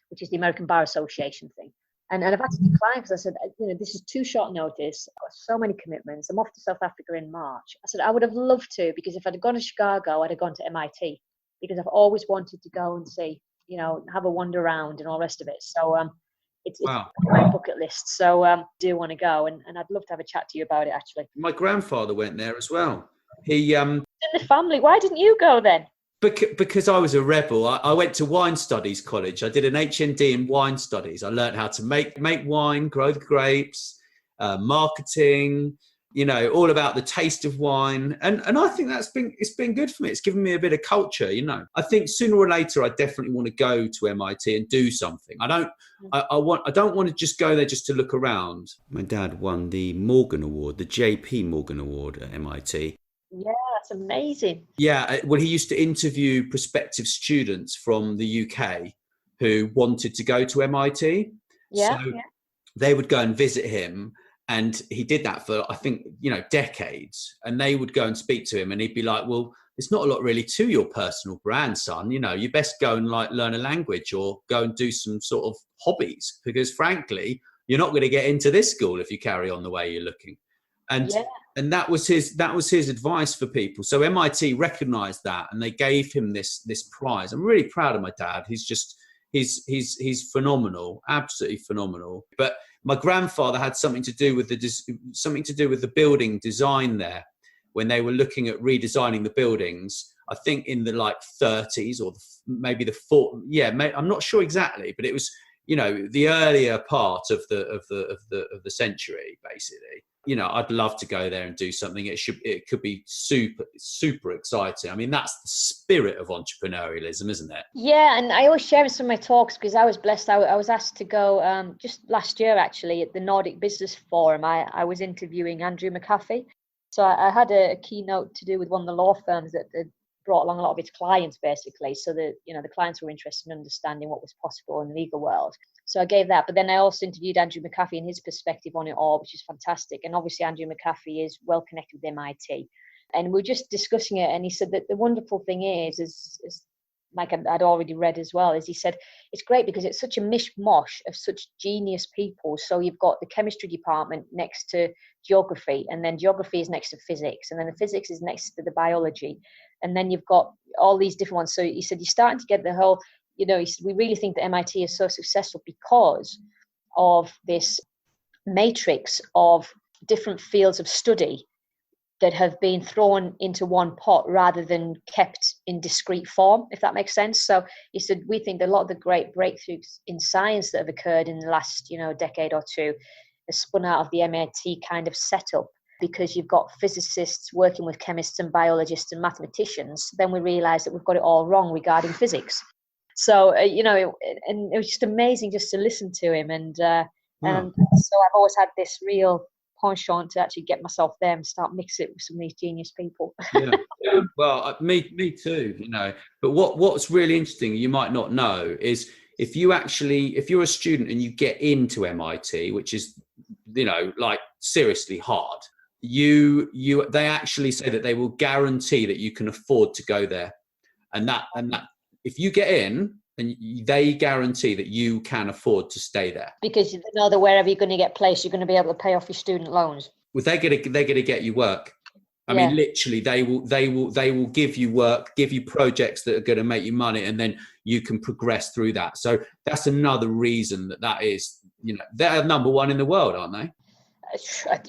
which is the American Bar Association thing. And I've had to decline because I said, this is too short notice. I've got so many commitments. I'm off to South Africa in March. I said, I would have loved to, because if I'd have gone to Chicago, I'd have gone to MIT, because I've always wanted to go and see, have a wander around and all the rest of it. So it's Wow. on my bucket list. So I do want to go, and I'd love to have a chat to you about it, actually. My grandfather went there as well. He in the family. Why didn't you go then? Because I was a rebel. I went to wine studies college. I did an HND in wine studies. I learned how to make wine, grow the grapes, marketing, all about the taste of wine. And I think it's been good for me. It's given me a bit of culture, I think sooner or later I definitely want to go to MIT and do something. I don't want to just go there just to look around. My dad won the Morgan Award, the JP Morgan Award at MIT. Yeah, that's amazing. Yeah, well, he used to interview prospective students from the UK who wanted to go to MIT. Yeah, so they would go and visit him, and he did that for, I think, decades. And they would go and speak to him, and he'd be like, well, there's not a lot really to your personal brand, son. You best go and learn a language or go and do some sort of hobbies, because frankly, you're not going to get into this school if you carry on the way you're looking. And that was his advice for people. So MIT recognized that, and they gave him this prize. I'm really proud of my dad. He's phenomenal, absolutely phenomenal. But my grandfather had something to do with the building design there, when they were looking at redesigning the buildings. I think in the 30s or maybe the 40s. Yeah, I'm not sure exactly, but it was the earlier part of the century, basically. I'd love to go there and do something. It could be super exciting. I mean, that's the spirit of entrepreneurialism, isn't it? Yeah, and I always share in some of my talks, because I was blessed. I was asked to go just last year, actually, at the Nordic Business Forum. I was interviewing Andrew McAfee. So I had a keynote to do with one of the law firms that brought along a lot of its clients, basically, so that the clients were interested in understanding what was possible in the legal world. So I gave that, but then I also interviewed Andrew McAfee and his perspective on it all, which is fantastic. And obviously Andrew McAfee is well connected with MIT, and we were just discussing it. And he said that the wonderful thing is like I'd already read as well, is he said it's great because it's such a mishmash of such genius people. So you've got the chemistry department next to geography, and then geography is next to physics, and then the physics is next to the biology, and then you've got all these different ones. So he said you're starting to get the whole, he said, we really think that MIT is so successful because of this matrix of different fields of study that have been thrown into one pot rather than kept in discrete form, if that makes sense. So he said, we think that a lot of the great breakthroughs in science that have occurred in the last, decade or two has spun out of the MIT kind of setup, because you've got physicists working with chemists and biologists and mathematicians. Then we realized that we've got it all wrong regarding physics. So, and it was just amazing just to listen to him. And so I've always had this real penchant to actually get myself there and start mixing it with some of these genius people. Yeah. Well, me too, But what's really interesting, you might not know, is if you're a student and you get into MIT, which is, like seriously hard, they actually say that they will guarantee that you can afford to go there. And that if you get in, then they guarantee that you can afford to stay there, because you know that wherever you're going to get placed, you're going to be able to pay off your student loans. Well, they're going to get you work. I mean, literally, they will give you work, give you projects that are going to make you money, and then you can progress through that. So that's another reason that is, they're number one in the world, aren't they?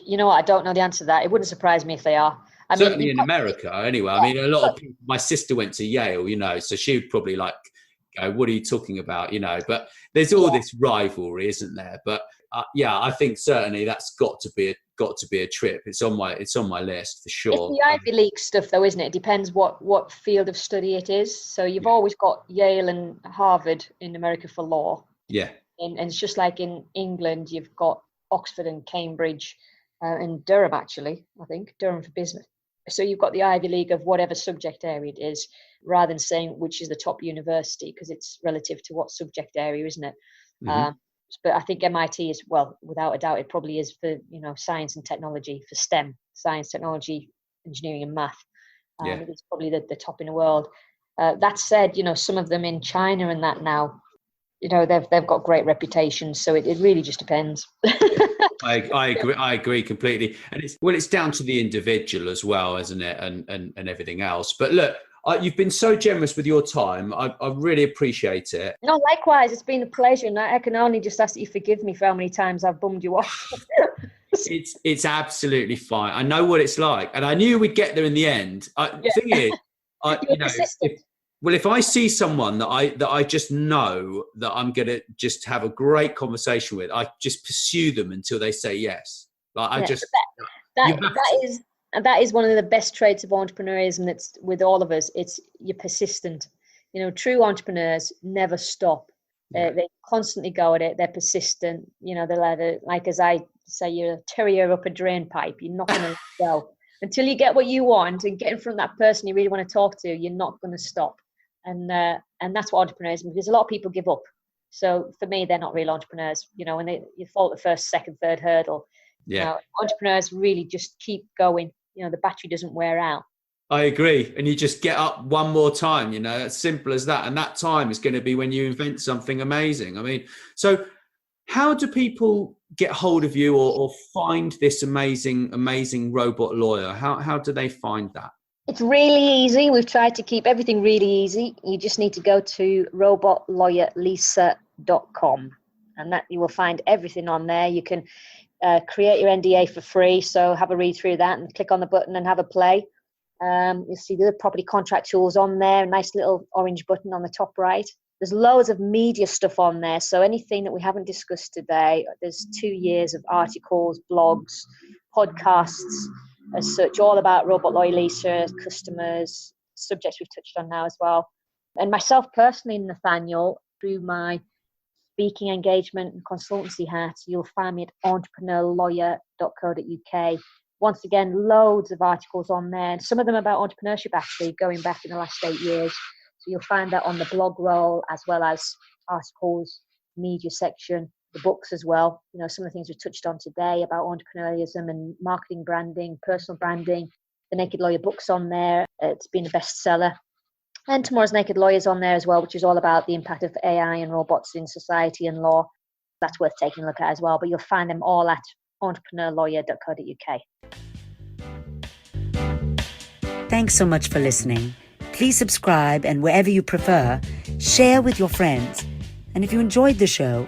You know what? I don't know the answer to that. It wouldn't surprise me if they are. Certainly in America, anyway. Yeah. I mean, a lot of people. My sister went to Yale, so she would probably what are you talking about? But there's all this rivalry, isn't there? But I think certainly that's got to be a trip. It's on my list for sure. It's the Ivy League stuff, though, isn't it? It depends what field of study it is. So you've always got Yale and Harvard in America for law. Yeah. And it's just like in England, you've got Oxford and Cambridge and Durham, actually. I think Durham for business. So you've got the Ivy League of whatever subject area it is, rather than saying which is the top university, because it's relative to what subject area, isn't it? Mm-hmm. But I think MIT is, well, without a doubt, it probably is for, science and technology, for STEM, science, technology, engineering and math. It's probably the top in the world. That said, some of them in China and that now, they've got great reputations. So it really just depends. I agree completely. And it's down to the individual as well, isn't it? And everything else. But look, you've been so generous with your time. I really appreciate it. No, likewise. It's been a pleasure. And I can only just ask that you forgive me for how many times I've bummed you off. It's absolutely fine. I know what it's like. And I knew we'd get there in the end. The thing is, if I see someone that I just know that I'm going to just have a great conversation with, I just pursue them until they say yes. That is one of the best traits of entrepreneurism that's with all of us. It's you're persistent. True entrepreneurs never stop. They constantly go at it. They're persistent. They're like as I say, you're a terrier up a drain pipe. You're not going to go until you get what you want and get in front of that person you really want to talk to. You're not going to stop. And that's what entrepreneurs, because a lot of people give up. So for me, they're not real entrepreneurs. When you fall at the first, second, third hurdle. Entrepreneurs really just keep going. The battery doesn't wear out. I agree. And you just get up one more time, as simple as that. And that time is going to be when you invent something amazing. I mean, so how do people get hold of you or find this amazing robot lawyer? How do they find that? It's really easy. We've tried to keep everything really easy. You just need to go to robotlawyerlisa.com, and that you will find everything on there. You can create your NDA for free. So have a read through that and click on the button and have a play. You'll see the property contract tools on there, a nice little orange button on the top right. There's loads of media stuff on there. So anything that we haven't discussed today, there's 2 years of articles, blogs, podcasts, as such, all about Robot Lawyer Lisa, customers, subjects we've touched on now as well. And myself personally, Nathaniel, through my speaking engagement and consultancy hat, you'll find me at entrepreneurlawyer.co.uk. Once again, loads of articles on there, some of them about entrepreneurship actually, going back in the last 8 years. So you'll find that on the blog roll, as well as articles, media section, the books as well. Some of the things we touched on today about entrepreneurialism and marketing, branding, personal branding. The Naked Lawyer book's on there. It's been a bestseller. And Tomorrow's Naked Lawyer's on there as well, which is all about the impact of AI and robots in society and law. That's worth taking a look at as well. But you'll find them all at entrepreneurlawyer.co.uk. Thanks so much for listening. Please subscribe, and wherever you prefer, share with your friends. And if you enjoyed the show,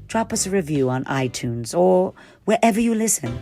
drop us a review on iTunes or wherever you listen.